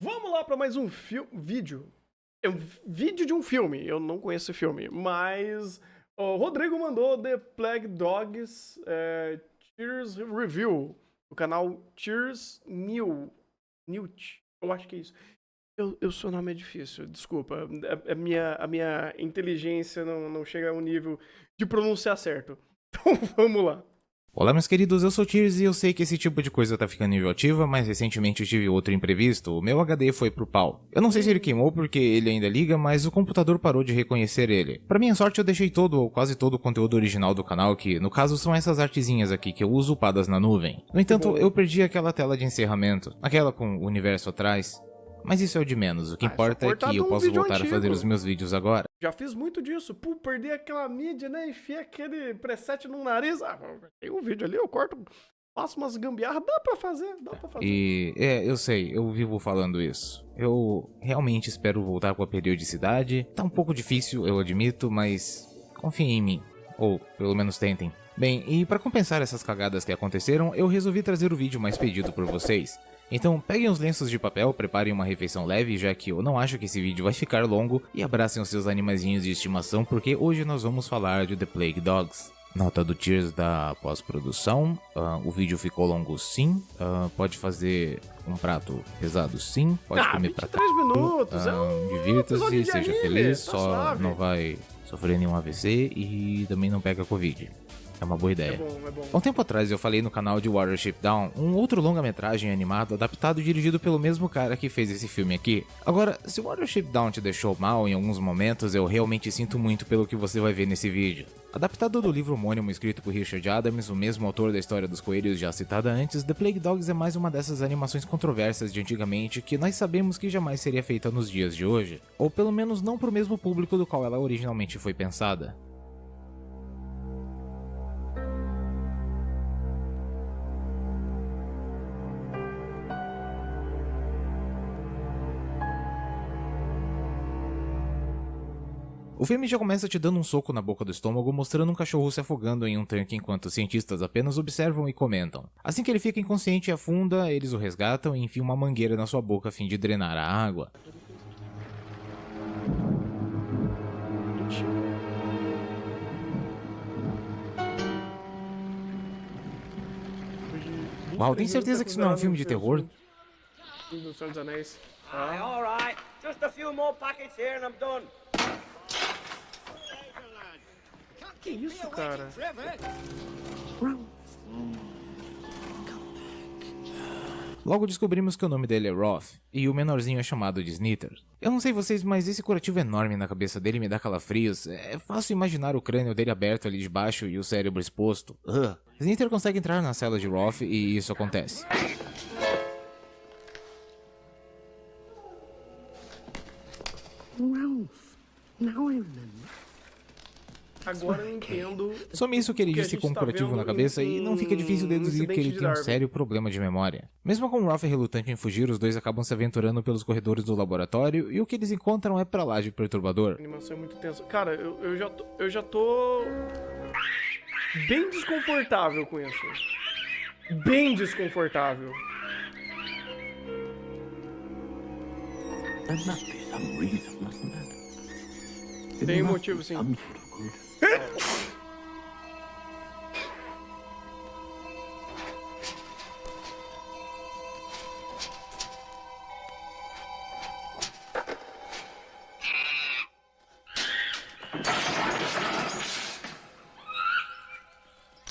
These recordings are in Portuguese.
Vamos lá para mais um vídeo. É um vídeo de um filme. Eu não conheço esse filme, mas o Rodrigo mandou The Plague Dogs Tears Review, do canal Tears Newt. Eu acho que é isso. Eu seu nome é difícil, desculpa. A minha inteligência não chega ao nível de pronunciar certo. Então vamos lá. Olá meus queridos, eu sou o Tears e eu sei que esse tipo de coisa tá ficando enjoativa, mas recentemente eu tive outro imprevisto, o meu HD foi pro pau. Eu não sei se ele queimou porque ele ainda liga, mas o computador parou de reconhecer ele. Pra minha sorte eu deixei todo ou quase todo o conteúdo original do canal, que no caso são essas artezinhas aqui que eu uso upadas na nuvem. No entanto, eu perdi aquela tela de encerramento, aquela com o universo atrás. Mas isso é o de menos, o que importa é que eu posso voltar a fazer os meus vídeos agora. Já fiz muito disso. Pô, perdi aquela mídia, né? Enfiei aquele preset no nariz. Ah, tem um vídeo ali, eu corto, faço umas gambiarras. Dá pra fazer. Eu sei, eu vivo falando isso. Eu realmente espero voltar com a periodicidade. Tá um pouco difícil, eu admito, mas confiem em mim. Ou pelo menos tentem. Bem, e para compensar essas cagadas que aconteceram, eu resolvi trazer o vídeo mais pedido por vocês. Então peguem os lenços de papel, preparem uma refeição leve, já que eu não acho que esse vídeo vai ficar longo, e abracem os seus animaizinhos de estimação, porque hoje nós vamos falar de The Plague Dogs. Nota do Tears da pós-produção, o vídeo ficou longo sim, pode fazer um prato pesado sim, pode comer pra 3 minutos, divirta-se, seja feliz, tá só suave. não vai sofrer nenhum AVC e também não pega Covid. É uma boa ideia. É bom. Há um tempo atrás eu falei no canal de Watership Down, um outro longa-metragem animado adaptado e dirigido pelo mesmo cara que fez esse filme aqui. Agora, se Watership Down te deixou mal em alguns momentos, eu realmente sinto muito pelo que você vai ver nesse vídeo. Adaptado do livro homônimo escrito por Richard Adams, o mesmo autor da história dos coelhos já citada antes, The Plague Dogs é mais uma dessas animações controversas de antigamente que nós sabemos que jamais seria feita nos dias de hoje, ou pelo menos não para o mesmo público do qual ela originalmente foi pensada. O filme já começa te dando um soco na boca do estômago, mostrando um cachorro se afogando em um tanque enquanto os cientistas apenas observam e comentam. Assim que ele fica inconsciente e afunda, eles o resgatam e enfiam uma mangueira na sua boca a fim de drenar a água. Uau, tem certeza que isso não é um filme de terror? Do Senhor dos Anéis. Alright. Just a few more packets here and I'm done. Que isso, cara? Logo descobrimos que o nome dele é Roth, e o menorzinho é chamado de Snither. Eu não sei vocês, mas esse curativo enorme na cabeça dele me dá calafrios. É fácil imaginar o crânio dele aberto ali de baixo e o cérebro exposto. Snither consegue entrar na cela de Roth e isso acontece. Ralph, now I remember. Agora eu entendo. Some isso que ele disse com um curativo na cabeça e não fica difícil deduzir que ele tem um sério problema de memória. Mesmo com o Ralph relutante em fugir, os dois acabam se aventurando pelos corredores do laboratório e o que eles encontram é pra lá de perturbador. A animação é muito tensa. Cara, eu já tô bem desconfortável com isso. Bem desconfortável. There must be some reason, mustn't there? Tem um motivo, sim. Some sort of good.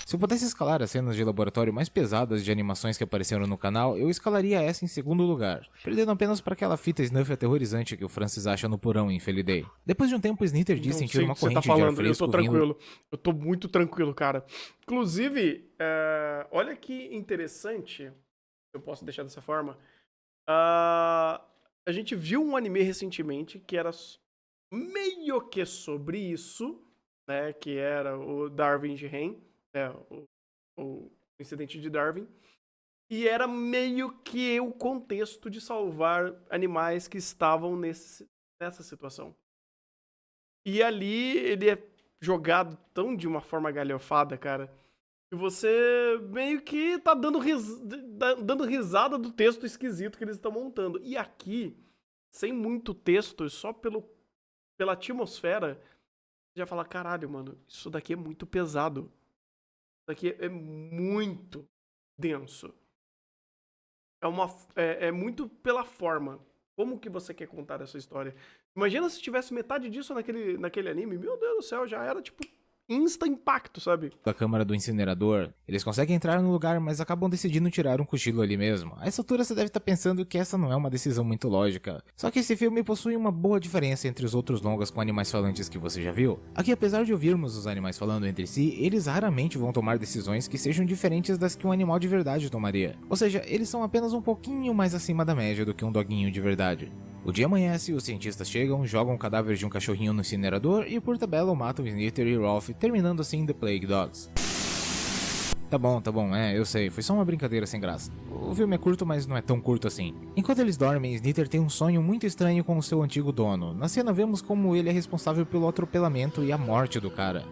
Se eu pudesse escalar as cenas de laboratório mais pesadas de animações que apareceram no canal, eu escalaria essa em segundo lugar, perdendo apenas para aquela fita snuff aterrorizante que o Francis acha no porão em Feliday. Depois de um tempo, Snither diz sentir uma corrente de ar fresco eu tô tranquilo. Eu tô muito tranquilo, cara. Inclusive, olha que interessante, eu posso deixar dessa forma, a gente viu um anime recentemente que era meio que sobre isso, né, que era o Darwin de Rain, o incidente de Darwin, e era meio que o contexto de salvar animais que estavam nessa situação. E ali ele é jogado tão de uma forma galhofada, cara, E você meio que tá dando risada do texto esquisito que eles estão montando. E aqui, sem muito texto, só pela atmosfera, você já fala, caralho, mano, isso daqui é muito pesado. Isso daqui é muito denso. É muito pela forma. Como que você quer contar essa história? Imagina se tivesse metade disso naquele anime. Meu Deus do céu, já era tipo insta impacto, sabe? Da câmara do incinerador, eles conseguem entrar no lugar, mas acabam decidindo tirar um cochilo ali mesmo. A essa altura você deve estar pensando que essa não é uma decisão muito lógica. Só que esse filme possui uma boa diferença entre os outros longas com animais falantes que você já viu. Aqui, apesar de ouvirmos os animais falando entre si, eles raramente vão tomar decisões que sejam diferentes das que um animal de verdade tomaria. Ou seja, eles são apenas um pouquinho mais acima da média do que um doguinho de verdade. O dia amanhece, os cientistas chegam, jogam o cadáver de um cachorrinho no incinerador e por tabela matam Snither e Rolf, terminando assim The Plague Dogs. Tá bom, eu sei, foi só uma brincadeira sem graça. O filme é curto, mas não é tão curto assim. Enquanto eles dormem, Snither tem um sonho muito estranho com o seu antigo dono. Na cena vemos como ele é responsável pelo atropelamento e a morte do cara.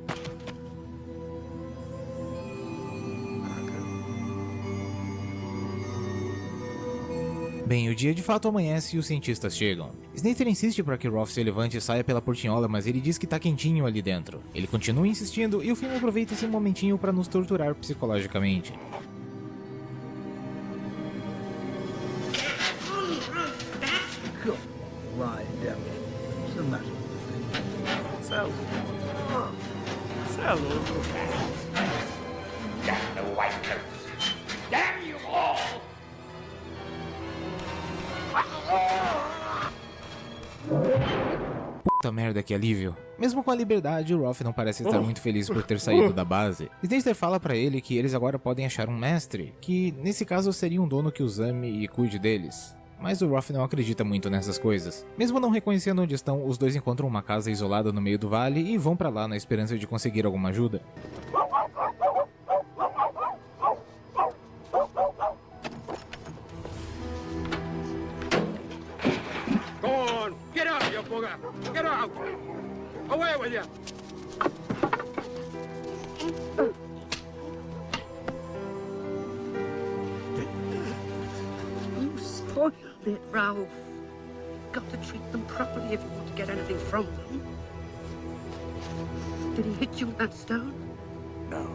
Bem, o dia de fato amanhece e os cientistas chegam. Snither insiste para que Rolf se levante e saia pela portinhola, mas ele diz que tá quentinho ali dentro. Ele continua insistindo e o filme aproveita esse momentinho para nos torturar psicologicamente. Cê é louco. Puta merda, que alívio. Mesmo com a liberdade, o Rolf não parece estar muito feliz por ter saído da base. Snither fala pra ele que eles agora podem achar um mestre, que nesse caso seria um dono que os ame e cuide deles. Mas o Rolf não acredita muito nessas coisas. Mesmo não reconhecendo onde estão, os dois encontram uma casa isolada no meio do vale e vão pra lá na esperança de conseguir alguma ajuda. Get out, you bugger! Get out! Away with you! You spoiled it, Ralph. Got to treat them properly if you want to get anything from them. Did he hit you with that stone? No.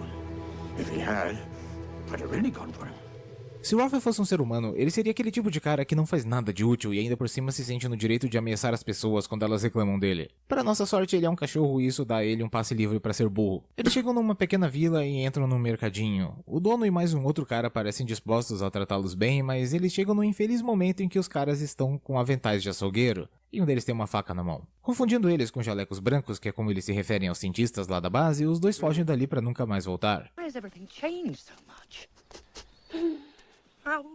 If he had, I'd have really gone for him. Se o Rolf fosse um ser humano, ele seria aquele tipo de cara que não faz nada de útil e ainda por cima se sente no direito de ameaçar as pessoas quando elas reclamam dele. Para nossa sorte, ele é um cachorro e isso dá a ele um passe livre para ser burro. Eles chegam numa pequena vila e entram num mercadinho. O dono e mais um outro cara parecem dispostos a tratá-los bem, mas eles chegam num infeliz momento em que os caras estão com aventais de açougueiro e um deles tem uma faca na mão. Confundindo eles com jalecos brancos, que é como eles se referem aos cientistas lá da base, os dois fogem dali para nunca mais voltar. Why has everything changed so much? Ralph.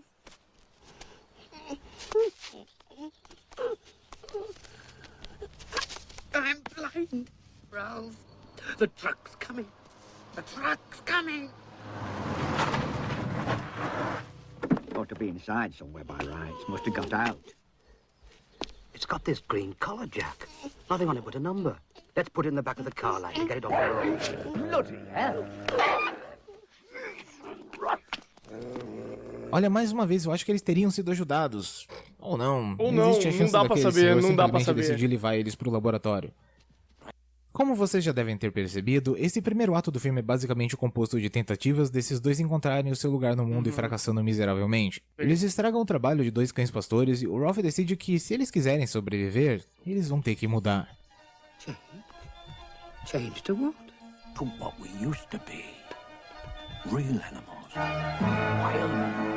I'm blind, Ralph. The truck's coming. The truck's coming. Ought to be inside somewhere by rights. Must have got out. It's got this green collar, Jack. Nothing on it but a number. Let's put it in the back of the car light and get it off the road. Bloody hell. Olha, mais uma vez, eu acho que eles teriam sido ajudados. Ou não. Ou não, Existe a chance não dá pra daquele saber, senhor não dá pra simplesmente saber. decidir levar eles pro laboratório. Como vocês já devem ter percebido, esse primeiro ato do filme é basicamente composto de tentativas desses dois encontrarem o seu lugar no mundo e fracassando miseravelmente. Eles estragam o trabalho de dois cães pastores e o Rolf decide que, se eles quiserem sobreviver, eles vão ter que mudar. Change to what? To what we used to be. Real animals. Wild animals.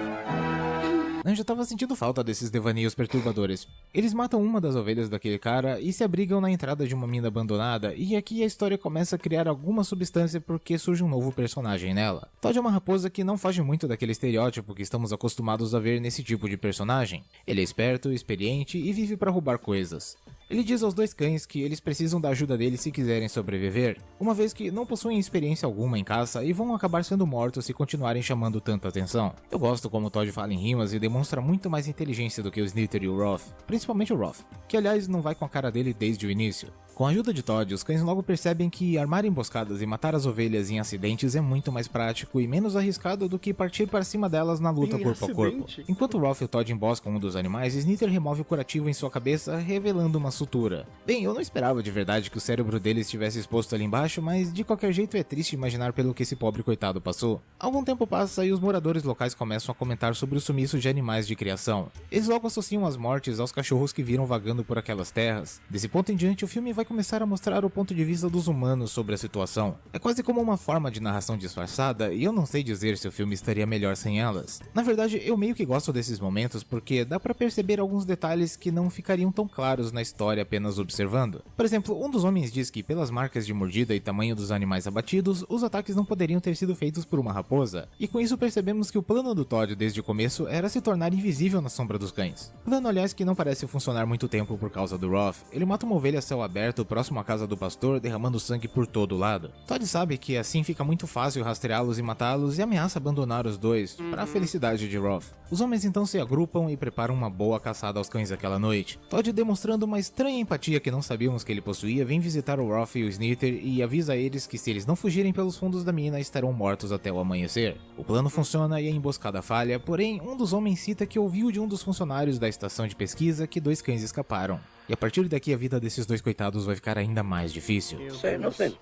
Eu já tava sentindo falta desses devaneios perturbadores. Eles matam uma das ovelhas daquele cara e se abrigam na entrada de uma mina abandonada, e aqui a história começa a criar alguma substância porque surge um novo personagem nela. Todd é uma raposa que não foge muito daquele estereótipo que estamos acostumados a ver nesse tipo de personagem. Ele é esperto, experiente e vive para roubar coisas. Ele diz aos dois cães que eles precisam da ajuda dele se quiserem sobreviver, uma vez que não possuem experiência alguma em caça e vão acabar sendo mortos se continuarem chamando tanta atenção. Eu gosto como Todd fala em rimas e demonstra muito mais inteligência do que o Snither e o Rolf, principalmente o Rolf, que aliás não vai com a cara dele desde o início. Com a ajuda de Todd, os cães logo percebem que armar emboscadas e matar as ovelhas em acidentes é muito mais prático e menos arriscado do que partir para cima delas na luta Em corpo a corpo. acidente? Enquanto Rolf e Todd emboscam um dos animais, Snither remove o curativo em sua cabeça, revelando uma sutura. Bem, eu não esperava de verdade que o cérebro dele estivesse exposto ali embaixo, mas de qualquer jeito é triste imaginar pelo que esse pobre coitado passou. Algum tempo passa e os moradores locais começam a comentar sobre o sumiço de animais de criação. Eles logo associam as mortes aos cachorros que viram vagando por aquelas terras. Desse ponto em diante, o filme vai começar a mostrar o ponto de vista dos humanos sobre a situação. É quase como uma forma de narração disfarçada, e eu não sei dizer se o filme estaria melhor sem elas. Na verdade, eu meio que gosto desses momentos porque dá pra perceber alguns detalhes que não ficariam tão claros na história apenas observando. Por exemplo, um dos homens diz que pelas marcas de mordida e tamanho dos animais abatidos, os ataques não poderiam ter sido feitos por uma raposa, e com isso percebemos que o plano do Todd desde o começo era se tornar invisível na sombra dos cães. Plano, aliás, que não parece funcionar muito tempo por causa do Roth. Ele mata uma ovelha a céu aberto próximo à casa do pastor, derramando sangue por todo lado. Todd sabe que assim fica muito fácil rastreá-los e matá-los e ameaça abandonar os dois, para a felicidade de Roth. Os homens então se agrupam e preparam uma boa caçada aos cães aquela noite. Todd, demonstrando uma estranha empatia que não sabíamos que ele possuía, vem visitar o Roth e o Snither e avisa a eles que se eles não fugirem pelos fundos da mina, estarão mortos até o amanhecer. O plano funciona e a emboscada falha, porém um dos homens cita que ouviu de um dos funcionários da estação de pesquisa que 2 cães escaparam. E a partir daqui a vida desses 2 coitados vai ficar ainda mais difícil. Say nothing,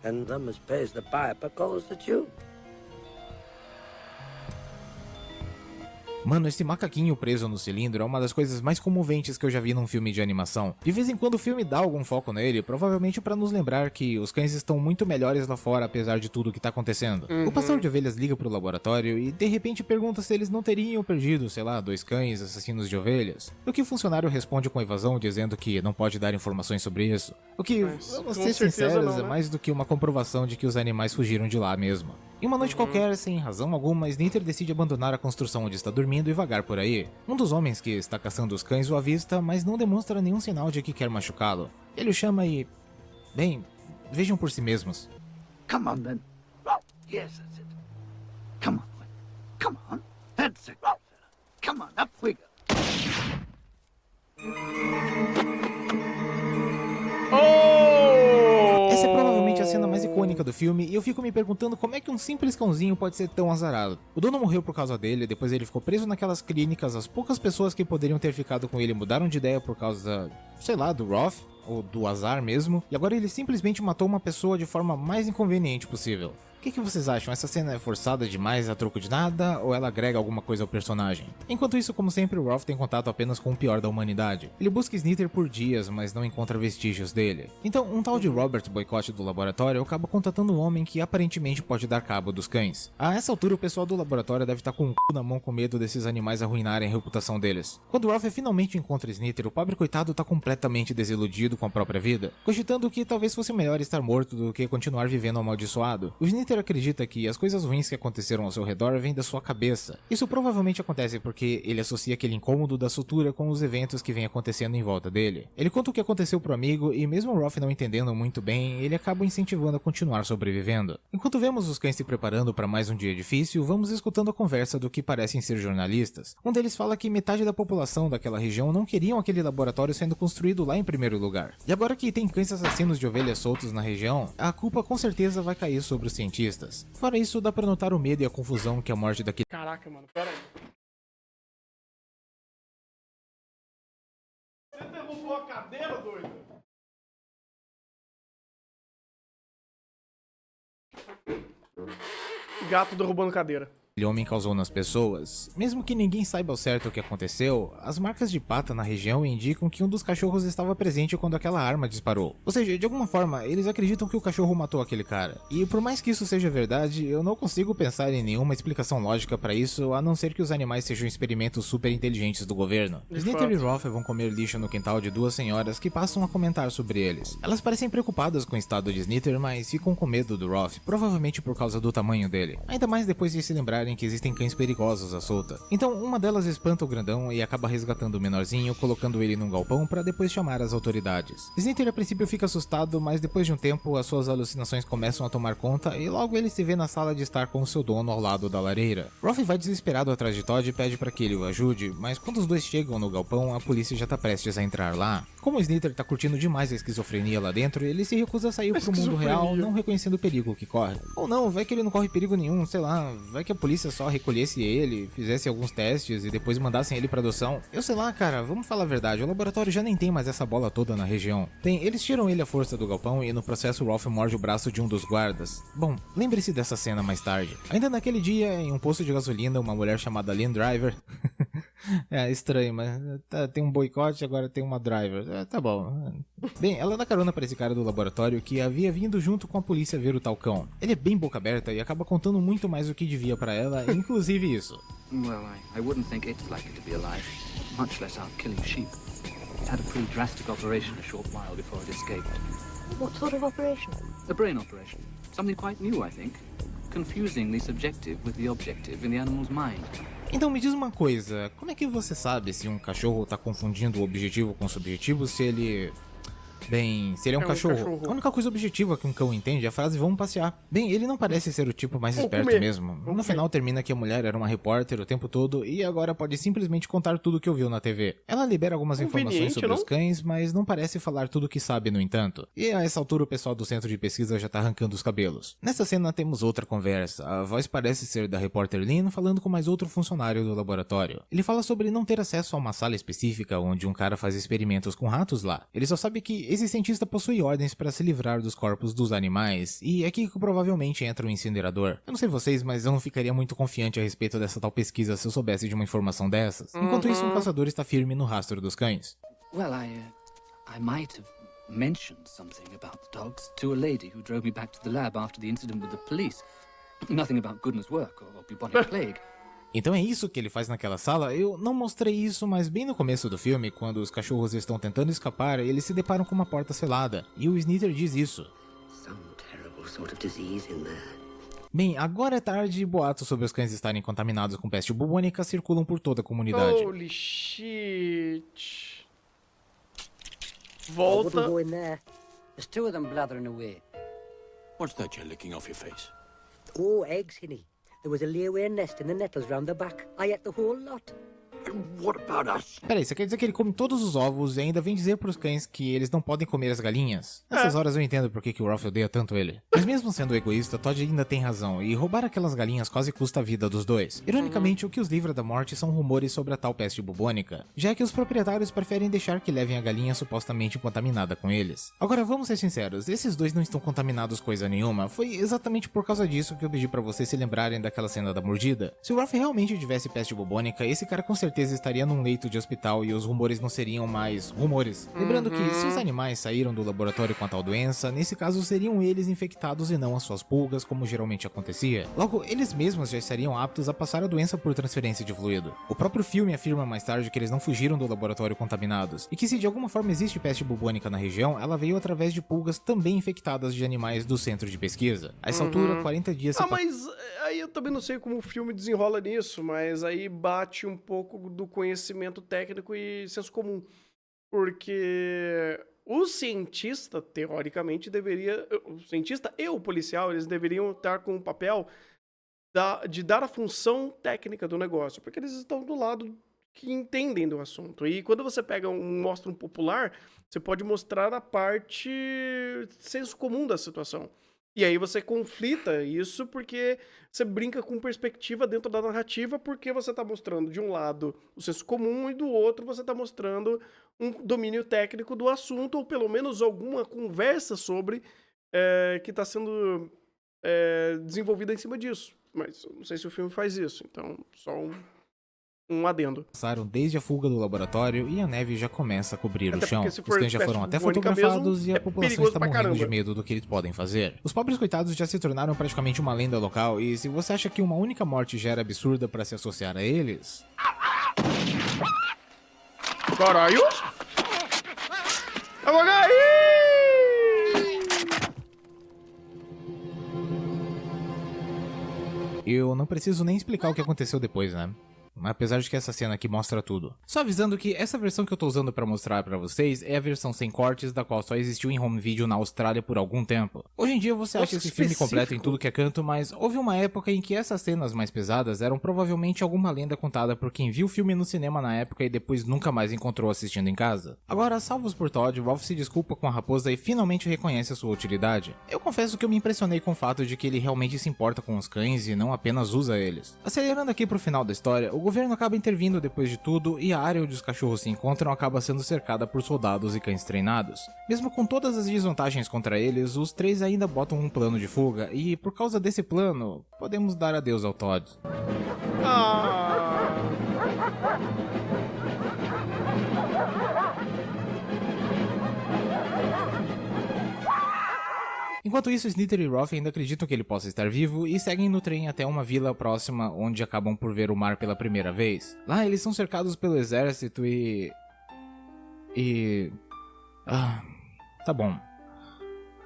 and them as pays the piper calls the tune. Mano, esse macaquinho preso no cilindro é uma das coisas mais comoventes que eu já vi num filme de animação. De vez em quando o filme dá algum foco nele, provavelmente pra nos lembrar que os cães estão muito melhores lá fora apesar de tudo que tá acontecendo. O pastor de ovelhas liga pro laboratório e de repente pergunta se eles não teriam perdido, sei lá, 2 cães assassinos de ovelhas. O que o funcionário responde com evasão, dizendo que não pode dar informações sobre isso. O que, vamos ser sinceros, é mais do que uma comprovação de que os animais fugiram de lá mesmo. Em uma noite qualquer, sem razão alguma, Snither decide abandonar a construção onde está dormindo e vagar por aí. Um dos homens que está caçando os cães o avista, mas não demonstra nenhum sinal de que quer machucá-lo. Ele o chama e... bem, vejam por si mesmos. Come on, then. Yes, that's it. Come on. Come on. That's it. Come on, up we go. Essa é provavelmente a cena mais icônica do filme, e eu fico me perguntando como é que um simples cãozinho pode ser tão azarado. O dono morreu por causa dele, depois ele ficou preso naquelas clínicas, as poucas pessoas que poderiam ter ficado com ele mudaram de ideia por causa, sei lá, do Roth, ou do azar mesmo, e agora ele simplesmente matou uma pessoa de forma mais inconveniente possível. O que vocês acham? Essa cena é forçada demais a troco de nada, ou ela agrega alguma coisa ao personagem? Enquanto isso, como sempre, o Roth tem contato apenas com o pior da humanidade. Ele busca Snither por dias, mas não encontra vestígios dele. Então, um tal de Robert Boycott do laboratório acaba contatando um homem que aparentemente pode dar cabo dos cães. A essa altura, o pessoal do laboratório deve estar com o cu na mão com medo desses animais arruinarem a reputação deles. Quando o Roth finalmente encontra Snither, o pobre coitado está completamente desiludido com a própria vida, cogitando que talvez fosse melhor estar morto do que continuar vivendo amaldiçoado. O Snither acredita que as coisas ruins que aconteceram ao seu redor vêm da sua cabeça. Isso provavelmente acontece porque ele associa aquele incômodo da sutura com os eventos que vêm acontecendo em volta dele. Ele conta o que aconteceu pro amigo e mesmo o Roth não entendendo muito bem, ele acaba incentivando a continuar sobrevivendo. Enquanto vemos os cães se preparando para mais um dia difícil, vamos escutando a conversa do que parecem ser jornalistas. Um deles fala que metade da população daquela região não queriam aquele laboratório sendo construído lá em primeiro lugar. E agora que tem cães assassinos de ovelhas soltos na região, a culpa com certeza vai cair sobre os cientistas. Fora isso, dá pra notar o medo e a confusão que a morte daquele... Caraca, mano, pera aí. Você derrubou a cadeira, doido? Gato derrubando cadeira. homem causou nas pessoas. Mesmo que ninguém saiba ao certo o que aconteceu, as marcas de pata na região indicam que um dos cachorros estava presente quando aquela arma disparou. Ou seja, de alguma forma, eles acreditam que o cachorro matou aquele cara. E por mais que isso seja verdade, eu não consigo pensar em nenhuma explicação lógica para isso, a não ser que os animais sejam experimentos super inteligentes do governo. Snither e Roth vão comer lixo no quintal de duas senhoras que passam a comentar sobre eles. Elas parecem preocupadas com o estado de Snither, mas ficam com medo do Roth, provavelmente por causa do tamanho dele. Ainda mais depois de se lembrarem que existem cães perigosos à solta. Então uma delas espanta o grandão e acaba resgatando o menorzinho, colocando ele num galpão para depois chamar as autoridades. Snither a princípio fica assustado, mas depois de um tempo as suas alucinações começam a tomar conta e logo ele se vê na sala de estar com o seu dono ao lado da lareira. Roth vai desesperado atrás de Todd e pede para que ele o ajude, mas quando os dois chegam no galpão, a polícia já tá prestes a entrar lá. Como o Slither tá curtindo demais a esquizofrenia lá dentro, ele se recusa a sair pro mundo real, não reconhecendo o perigo que corre. Ou não, vai que ele não corre perigo nenhum, sei lá, vai que a polícia só recolhesse ele, fizesse alguns testes e depois mandassem ele pra adoção. Eu sei lá, cara, vamos falar a verdade, o laboratório já nem tem mais essa bola toda na região. Eles tiram ele à força do galpão e no processo o Ralph morde o braço de um dos guardas. Bom, lembre-se dessa cena mais tarde. Ainda naquele dia, em um posto de gasolina, uma mulher chamada Lynn Driver... É estranho, mas tem um boicote, agora tem uma driver. Tá bom. Bem, ela dá carona pra esse cara do laboratório que havia vindo junto com a polícia ver o tal cão. Ele é bem boca aberta e acaba contando muito mais do que devia pra ela, inclusive isso. Well, I wouldn't think it's likely to be alive, much less out killing sheep. It had a pretty drastic operation a short while before it escaped. What sort of operation? A brain operation. Something quite new, I think. Confusing the subjective with the objective in the animal's mind. Então me diz uma coisa, como é que você sabe se um cachorro tá confundindo o objetivo com o subjetivo se ele... Bem, se ele é um cachorro. A única coisa objetiva que um cão entende é a frase vamos passear. Bem, ele não parece ser o tipo mais esperto mesmo. No final termina que a mulher era uma repórter o tempo todo e agora pode simplesmente contar tudo o que ouviu na TV. Ela libera algumas informações sobre os cães, mas não parece falar tudo o que sabe no entanto. E a essa altura o pessoal do centro de pesquisa já tá arrancando os cabelos. Nessa cena temos outra conversa. A voz parece ser da repórter Lynn falando com mais outro funcionário do laboratório. Ele fala sobre não ter acesso a uma sala específica onde um cara faz experimentos com ratos lá. Ele só sabe que esse cientista possui ordens para se livrar dos corpos dos animais, e é aqui que provavelmente entra o incinerador. Eu não sei vocês, mas eu não ficaria muito confiante a respeito dessa tal pesquisa se eu soubesse de uma informação dessas. Enquanto isso, um caçador está firme no rastro dos cães. Well, I might have mentioned something about the dogs to a lady who drove me back to the lab after the incident with the police. Nothing about goodness work or bubonic plague. Então é isso que ele faz naquela sala? Eu não mostrei isso, mas bem no começo do filme, quando os cachorros estão tentando escapar, eles se deparam com uma porta selada, e o Slither diz isso. Bem, agora é tarde e boatos sobre os cães estarem contaminados com peste bubônica circulam por toda a comunidade. Holy shit. Volta. Go in there. There's two of them blathering away. What's that you're licking off your face? Oh, eggs, Hinny. There was a layaway nest in the nettles round the back. I ate the whole lot. And what about us? Peraí, você quer dizer que ele come todos os ovos e ainda vem dizer pros cães que eles não podem comer as galinhas? Nessas horas eu entendo por que o Ralph odeia tanto ele. Mas mesmo sendo egoísta, Todd ainda tem razão, e roubar aquelas galinhas quase custa a vida dos dois. Ironicamente, o que os livra da morte são rumores sobre a tal peste bubônica, já que os proprietários preferem deixar que levem a galinha supostamente contaminada com eles. Agora vamos ser sinceros, esses dois não estão contaminados coisa nenhuma, foi exatamente por causa disso que eu pedi pra vocês se lembrarem daquela cena da mordida. Se o Ralph realmente tivesse peste bubônica, esse cara com certeza estaria num leito de hospital e os rumores não seriam mais rumores. Lembrando que se os animais saíram do laboratório com a tal doença, nesse caso seriam eles infectados e não as suas pulgas, como geralmente acontecia. Logo, eles mesmos já estariam aptos a passar a doença por transferência de fluido. O próprio filme afirma mais tarde que eles não fugiram do laboratório contaminados, e que se de alguma forma existe peste bubônica na região, ela veio através de pulgas também infectadas de animais do centro de pesquisa. A essa altura, 40 dias... Mas aí eu também não sei como o filme desenrola nisso, mas aí bate um pouco do conhecimento técnico e senso comum. Porque o cientista, teoricamente, deveria... O cientista e o policial, eles deveriam estar com o papel de dar a função técnica do negócio, porque eles estão do lado que entendem do assunto. E quando você mostra um popular, você pode mostrar a parte senso comum da situação. E aí você conflita isso porque você brinca com perspectiva dentro da narrativa, porque você está mostrando de um lado o senso comum e do outro você está mostrando um domínio técnico do assunto, ou pelo menos alguma conversa sobre que está sendo desenvolvida em cima disso. Mas eu não sei se o filme faz isso, então só um adendo. Passaram desde a fuga do laboratório e a neve já começa a cobrir Até o chão. porque, Os cães já foram até fotografados e a população está morrendo de medo do que eles podem fazer. Os pobres coitados já se tornaram praticamente uma lenda local, e se você acha que uma única morte já era absurda para se associar a eles... Caralho! Eu não preciso nem explicar o que aconteceu depois, né? apesar de que essa cena aqui mostra tudo. Só avisando que essa versão que eu tô usando pra mostrar pra vocês é a versão sem cortes, da qual só existiu em home video na Austrália por algum tempo. Hoje em dia você acha esse filme completo em tudo que é canto, mas houve uma época em que essas cenas mais pesadas eram provavelmente alguma lenda contada por quem viu o filme no cinema na época e depois nunca mais encontrou assistindo em casa. Agora, salvos por Todd, Rolf se desculpa com a raposa e finalmente reconhece a sua utilidade. Eu confesso que eu me impressionei com o fato de que ele realmente se importa com os cães e não apenas usa eles. Acelerando aqui pro final da história, o governo acaba intervindo depois de tudo e a área onde os cachorros se encontram acaba sendo cercada por soldados e cães treinados. Mesmo com todas as desvantagens contra eles, os três ainda botam um plano de fuga e, por causa desse plano, podemos dar adeus ao Todd. Enquanto isso, Snither e Rolf ainda acreditam que ele possa estar vivo e seguem no trem até uma vila próxima onde acabam por ver o mar pela primeira vez. Lá eles são cercados pelo exército tá bom.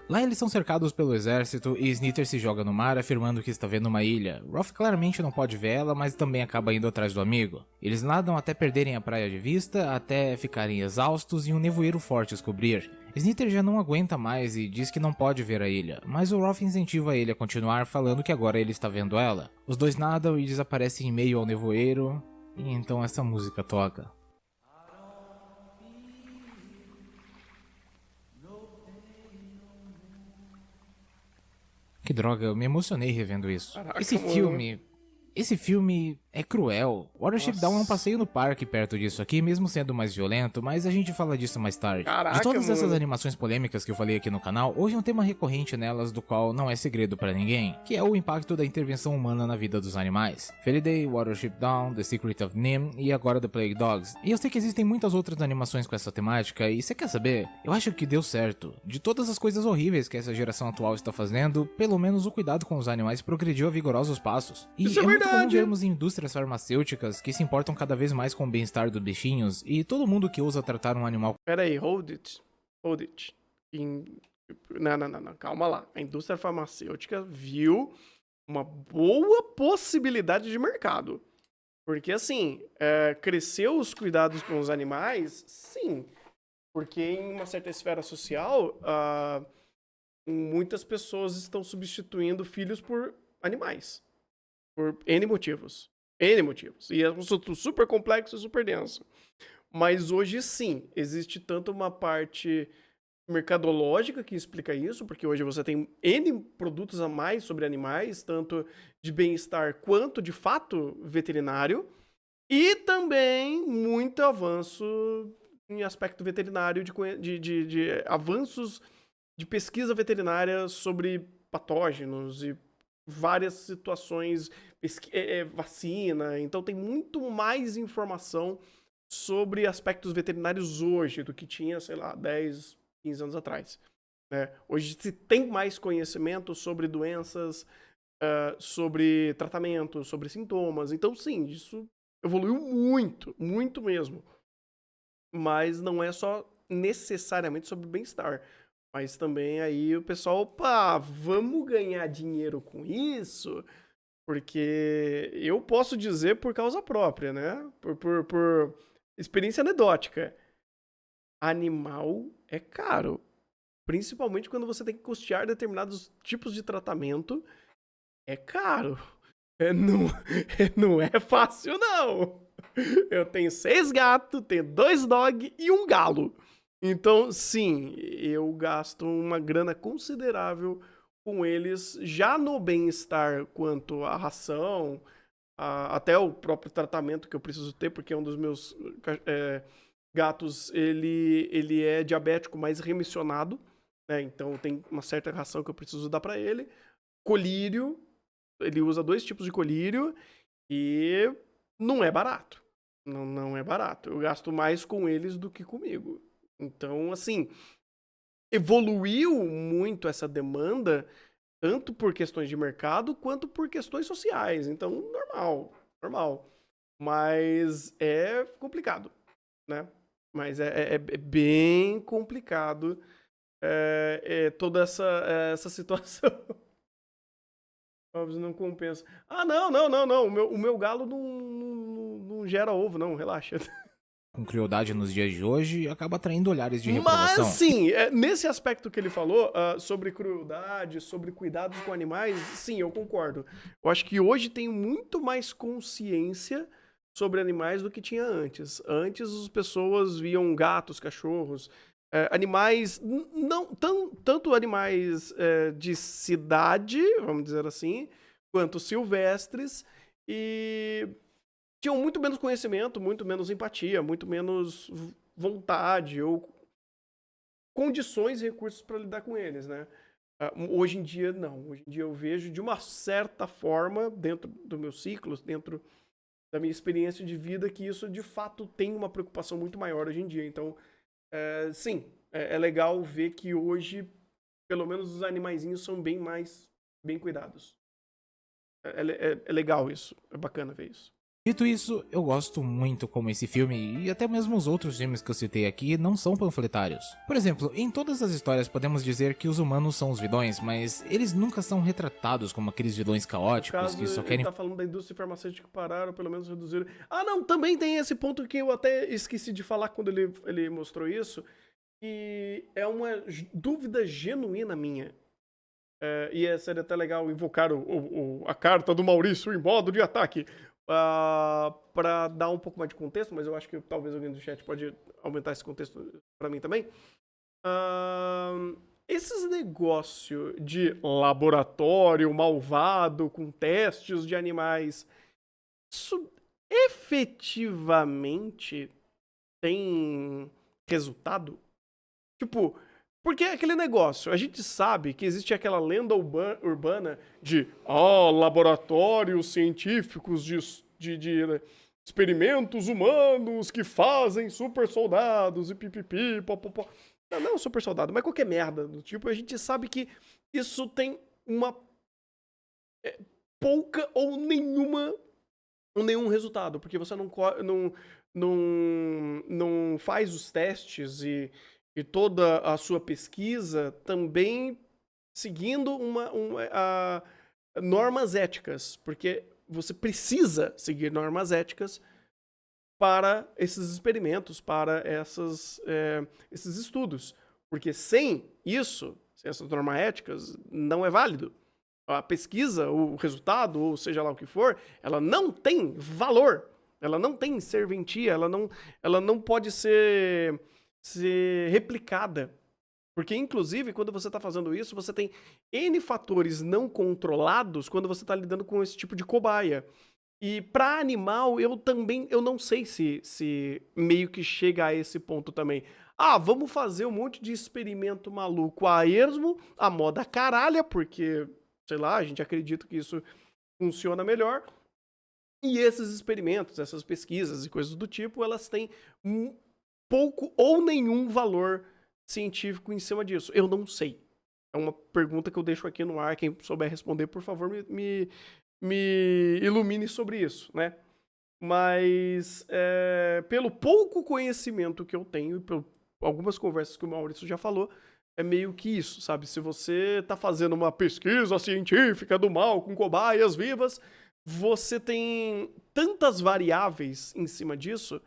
Lá eles são cercados pelo exército e Snither se joga no mar afirmando que está vendo uma ilha. Rolf claramente não pode ver ela, mas também acaba indo atrás do amigo. Eles nadam até perderem a praia de vista, até ficarem exaustos e um nevoeiro forte os cobrir. Snither já não aguenta mais e diz que não pode ver a ilha, mas o Rolf incentiva ele a continuar falando que agora ele está vendo ela. Os dois nadam e desaparecem em meio ao nevoeiro, e então essa música toca. Que droga, eu me emocionei revendo isso. Caraca, Esse filme é cruel. Watership Down é um passeio no parque perto disso aqui, mesmo sendo mais violento, mas a gente fala disso mais tarde. Caraca, de todas essas mano. animações polêmicas que eu falei aqui no canal, hoje é um tema recorrente nelas do qual não é segredo pra ninguém, que é o impacto da intervenção humana na vida dos animais. Fairy Day, Watership Down, The Secret of NIMH e agora The Plague Dogs. E eu sei que existem muitas outras animações com essa temática, e você quer saber? Eu acho que deu certo. De todas as coisas horríveis que essa geração atual está fazendo, pelo menos o cuidado com os animais progrediu a vigorosos passos. E Isso é muito comum verdade. vermos indústrias farmacêuticas que se importam cada vez mais com o bem-estar dos bichinhos, e todo mundo que ousa tratar um animal. Pera aí, hold it. Não, calma lá. A indústria farmacêutica viu uma boa possibilidade de mercado. Porque, assim, cresceu os cuidados com os animais, sim. Porque em uma certa esfera social, muitas pessoas estão substituindo filhos por animais. Por N motivos. N motivos. E é um assunto super complexo e super denso. Mas hoje, sim, existe tanto uma parte mercadológica que explica isso, porque hoje você tem N produtos a mais sobre animais, tanto de bem-estar quanto, de fato, veterinário. E também muito avanço em aspecto veterinário, de avanços de pesquisa veterinária sobre patógenos e várias situações, vacina. Então tem muito mais informação sobre aspectos veterinários hoje do que tinha, sei lá, 10, 15 anos atrás. Né? Hoje se tem mais conhecimento sobre doenças, sobre tratamento, sobre sintomas. Então sim, isso evoluiu muito, muito mesmo. Mas não é só necessariamente sobre bem-estar. Mas também aí o pessoal, opa, vamos ganhar dinheiro com isso? Porque eu posso dizer por causa própria, né? Por experiência anedótica. Animal é caro. Principalmente quando você tem que custear determinados tipos de tratamento. É caro. Não é fácil, não. Eu tenho 6 gatos, tenho 2 dogs e um galo. Então, sim, eu gasto uma grana considerável com eles, já no bem-estar quanto à ração, até o próprio tratamento que eu preciso ter, porque um dos meus gatos, ele é diabético, mas remissionado, né? Então tem uma certa ração que eu preciso dar para ele. Colírio, ele usa 2 tipos de colírio e não é barato. Não é barato. Eu gasto mais com eles do que comigo. Então, assim, evoluiu muito essa demanda, tanto por questões de mercado, quanto por questões sociais. Então, normal. Mas é complicado, né? Mas é bem complicado toda essa situação. Ovos não compensa. Ah, não. O meu galo não gera ovo, não, relaxa. Com crueldade nos dias de hoje, acaba atraindo olhares de Mas, reprovação. sim, nesse aspecto que ele falou, sobre crueldade, sobre cuidados com animais, sim, eu concordo. Eu acho que hoje tem muito mais consciência sobre animais do que tinha antes. Antes, as pessoas viam gatos, cachorros, animais, não tanto animais de cidade, vamos dizer assim, quanto silvestres, e tinham muito menos conhecimento, muito menos empatia, muito menos vontade ou condições e recursos para lidar com eles, né? Hoje em dia, não. Hoje em dia eu vejo, de uma certa forma, dentro do meu ciclo, dentro da minha experiência de vida, que isso, de fato, tem uma preocupação muito maior hoje em dia. Então, sim, é legal ver que hoje, pelo menos, os animaizinhos são bem cuidados. É legal isso. É bacana ver isso. Dito isso, eu gosto muito como esse filme, e até mesmo os outros filmes que eu citei aqui, não são panfletários. Por exemplo, em todas as histórias podemos dizer que os humanos são os vilões, mas eles nunca são retratados como aqueles vilões caóticos que só querem... Ele tá falando da indústria farmacêutica que pararam, pelo menos reduziram... Ah, não, também tem esse ponto que eu até esqueci de falar quando ele mostrou isso, e é uma dúvida genuína minha. E seria até legal invocar a carta do Maurício em modo de ataque. Para dar um pouco mais de contexto, mas eu acho que talvez alguém do chat pode aumentar esse contexto para mim também. Esses negócios de laboratório malvado com testes de animais, isso efetivamente tem resultado? Tipo, porque é aquele negócio, a gente sabe que existe aquela lenda urbana de laboratórios científicos de experimentos humanos que fazem super soldados e pipipi, popopó. Não super soldado, mas qualquer merda do tipo, a gente sabe que isso tem uma pouca ou nenhum resultado, porque você não faz os testes e toda a sua pesquisa também seguindo normas éticas, porque você precisa seguir normas éticas para esses experimentos, para esses estudos, porque sem essas normas éticas, não é válido. A pesquisa, o resultado, ou seja lá o que for, ela não tem valor, ela não tem serventia, ela não pode ser replicada. Porque, inclusive, quando você está fazendo isso, você tem N fatores não controlados quando você está lidando com esse tipo de cobaia. E para animal, eu não sei se meio que chega a esse ponto também. Vamos fazer um monte de experimento maluco a esmo, a moda caralha, porque, sei lá, a gente acredita que isso funciona melhor. E esses experimentos, essas pesquisas e coisas do tipo, elas têm pouco ou nenhum valor científico em cima disso. Eu não sei. É uma pergunta que eu deixo aqui no ar. Quem souber responder, por favor, me ilumine sobre isso, né? Mas, pelo pouco conhecimento que eu tenho, e por algumas conversas que o Maurício já falou, é meio que isso, sabe? Se você tá fazendo uma pesquisa científica do mal com cobaias vivas, você tem tantas variáveis em cima disso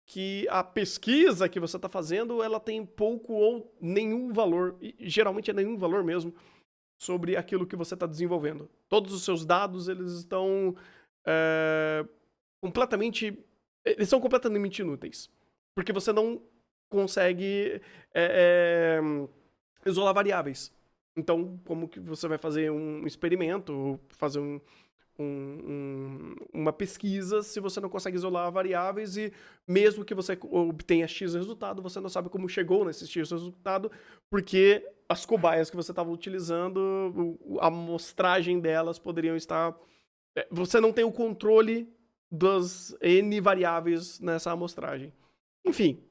que a pesquisa que você está fazendo, ela tem pouco ou nenhum valor, e geralmente é nenhum valor mesmo, sobre aquilo que você está desenvolvendo. Todos os seus dados, eles estão eles são completamente inúteis, porque você não consegue isolar variáveis. Então, como que você vai fazer um experimento, ou fazer uma pesquisa se você não consegue isolar variáveis e mesmo que você obtenha X resultado, você não sabe como chegou nesse X resultado, porque as cobaias que você estava utilizando, a amostragem delas poderiam estar... Você não tem o controle das N variáveis nessa amostragem. Enfim,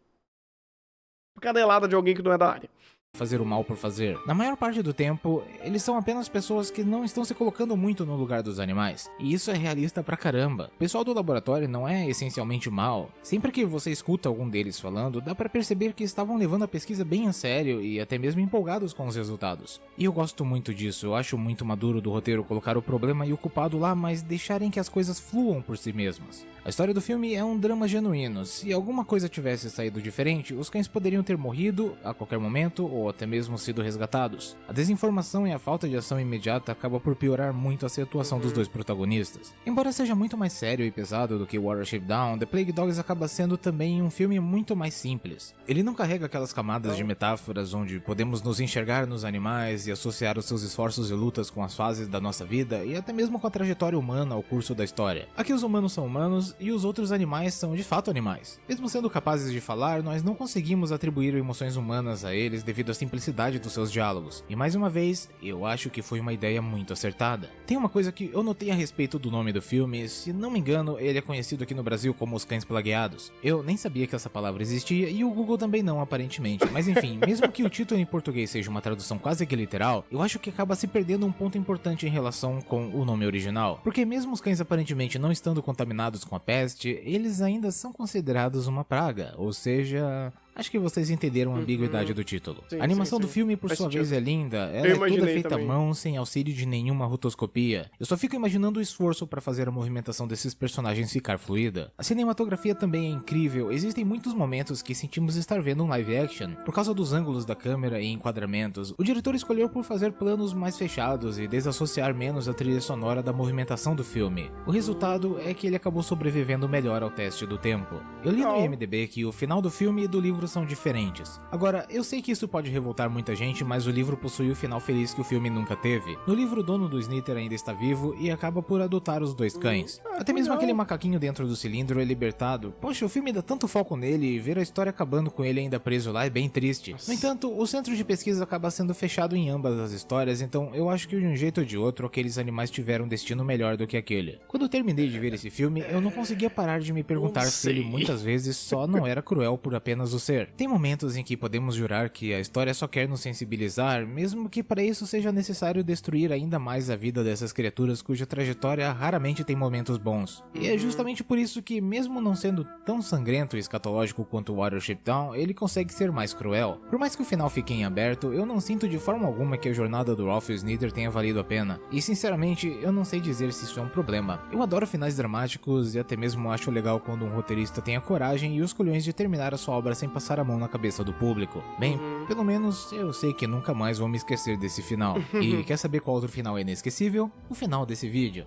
canelada de alguém que não é da área. fazer o mal por fazer. Na maior parte do tempo, eles são apenas pessoas que não estão se colocando muito no lugar dos animais. E isso é realista pra caramba. O pessoal do laboratório não é essencialmente mal. Sempre que você escuta algum deles falando, dá pra perceber que estavam levando a pesquisa bem a sério e até mesmo empolgados com os resultados. E eu gosto muito disso, eu acho muito maduro do roteiro colocar o problema e o culpado lá, mas deixarem que as coisas fluam por si mesmas. A história do filme é um drama genuíno. Se alguma coisa tivesse saído diferente, os cães poderiam ter morrido a qualquer momento ou até mesmo sido resgatados. A desinformação e a falta de ação imediata acaba por piorar muito a situação dos dois protagonistas. Embora seja muito mais sério e pesado do que Watership Down, The Plague Dogs acaba sendo também um filme muito mais simples. Ele não carrega aquelas camadas de metáforas onde podemos nos enxergar nos animais e associar os seus esforços e lutas com as fases da nossa vida e até mesmo com a trajetória humana ao curso da história. Aqui os humanos são humanos e os outros animais são de fato animais. Mesmo sendo capazes de falar, nós não conseguimos atribuir emoções humanas a eles devido à simplicidade dos seus diálogos. E mais uma vez, eu acho que foi uma ideia muito acertada. Tem uma coisa que eu notei a respeito do nome do filme, se não me engano, ele é conhecido aqui no Brasil como Os Cães Plagueados. Eu nem sabia que essa palavra existia e o Google também não, aparentemente. Mas enfim, mesmo que o título em português seja uma tradução quase que literal, eu acho que acaba se perdendo um ponto importante em relação com o nome original. Porque mesmo os cães aparentemente não estando contaminados com a peste, eles ainda são considerados uma praga, ou seja... Acho que vocês entenderam a ambiguidade do título. Sim, a animação sim, do filme, por faz sua sentido. vez, é linda. Ela é toda imaginei feita também. à mão, sem auxílio de nenhuma rotoscopia. Eu só fico imaginando o esforço para fazer a movimentação desses personagens ficar fluida. A cinematografia também é incrível. Existem muitos momentos que sentimos estar vendo um live action. Por causa dos ângulos da câmera e enquadramentos, o diretor escolheu por fazer planos mais fechados e desassociar menos a trilha sonora da movimentação do filme. O resultado é que ele acabou sobrevivendo melhor ao teste do tempo. Eu li no IMDb que o final do filme e do livro são diferentes. Agora, eu sei que isso pode revoltar muita gente, mas o livro possui o final feliz que o filme nunca teve. No livro, o dono do Snither ainda está vivo e acaba por adotar os dois cães. Até mesmo aquele macaquinho dentro do cilindro é libertado. Poxa, o filme dá tanto foco nele e ver a história acabando com ele ainda preso lá é bem triste. No entanto, o centro de pesquisa acaba sendo fechado em ambas as histórias, então eu acho que de um jeito ou de outro, aqueles animais tiveram um destino melhor do que aquele. Quando eu terminei de ver esse filme, eu não conseguia parar de me perguntar se ele muitas vezes só não era cruel por apenas o ser. Tem momentos em que podemos jurar que a história só quer nos sensibilizar, mesmo que para isso seja necessário destruir ainda mais a vida dessas criaturas cuja trajetória raramente tem momentos bons. E é justamente por isso que, mesmo não sendo tão sangrento e escatológico quanto Watership Down, ele consegue ser mais cruel. Por mais que o final fique em aberto, eu não sinto de forma alguma que a jornada do Ralph Snither tenha valido a pena. E sinceramente, eu não sei dizer se isso é um problema. Eu adoro finais dramáticos e até mesmo acho legal quando um roteirista tem a coragem e os culhões de terminar a sua obra sem passar a mão na cabeça do público. Bem, pelo menos eu sei que nunca mais vou me esquecer desse final. E quer saber qual outro final é inesquecível? O final desse vídeo.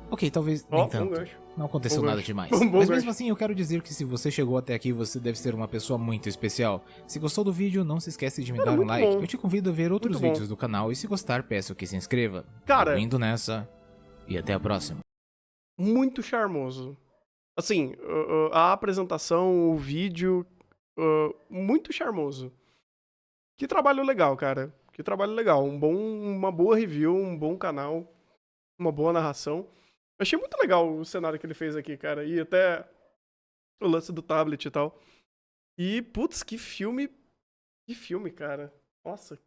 Ok, talvez nem tanto. Não aconteceu nada demais. Mas mesmo assim eu quero dizer que se você chegou até aqui, você deve ser uma pessoa muito especial. Se gostou do vídeo, não se esquece de me dar um like. Eu te convido a ver outros vídeos do canal e se gostar, peço que se inscreva. Cara, Tô indo nessa e até a próxima. muito charmoso. Assim, a apresentação, o vídeo, muito charmoso. Que trabalho legal, cara. Que trabalho legal. Uma boa review, um bom canal, uma boa narração. Eu achei muito legal o cenário que ele fez aqui, cara. E até o lance do tablet e tal. E, putz, que filme. Que filme, cara. Nossa.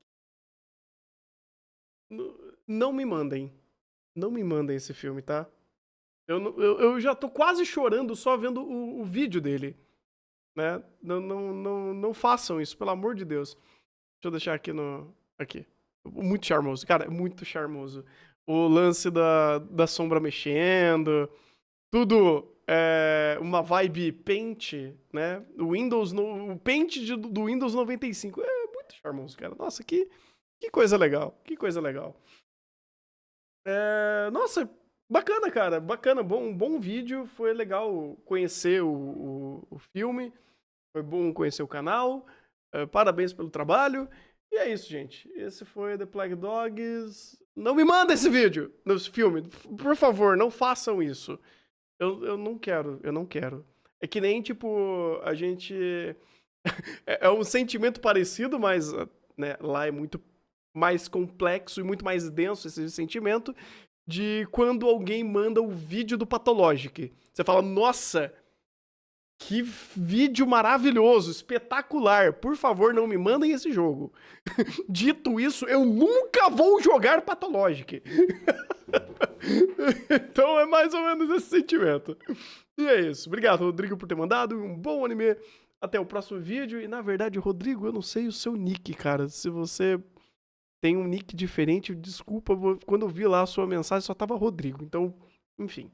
Não me mandem. Não me mandem esse filme, tá? Eu já tô quase chorando só vendo o vídeo dele. Né? Não façam isso, pelo amor de Deus. Deixa eu deixar aqui. Muito charmoso. Cara, muito charmoso. O lance da sombra mexendo. Tudo uma vibe Paint, né? O Paint do Windows 95. É muito charmoso, cara. Nossa, que coisa legal. Que coisa legal. Nossa, bacana, cara. Bacana. Bom vídeo. Foi legal conhecer o filme. Foi bom conhecer o canal. Parabéns pelo trabalho. E é isso, gente. Esse foi The Plague Dogs. Não me manda esse vídeo, esse filme. Por favor, não façam isso. Eu não quero. Eu não quero. É que nem, tipo, a gente... é um sentimento parecido, mas né, lá é muito mais complexo e muito mais denso esse sentimento de quando alguém manda o vídeo do Pathologic. Você fala, nossa... Que vídeo maravilhoso, espetacular. Por favor, não me mandem esse jogo. Dito isso, eu nunca vou jogar Pathologic. Então é mais ou menos esse sentimento. E é isso. Obrigado, Rodrigo, por ter mandado. Um bom anime. Até o próximo vídeo. E na verdade, Rodrigo, eu não sei o seu nick, cara. Se você tem um nick diferente, desculpa. Quando eu vi lá a sua mensagem, só tava Rodrigo. Então, enfim.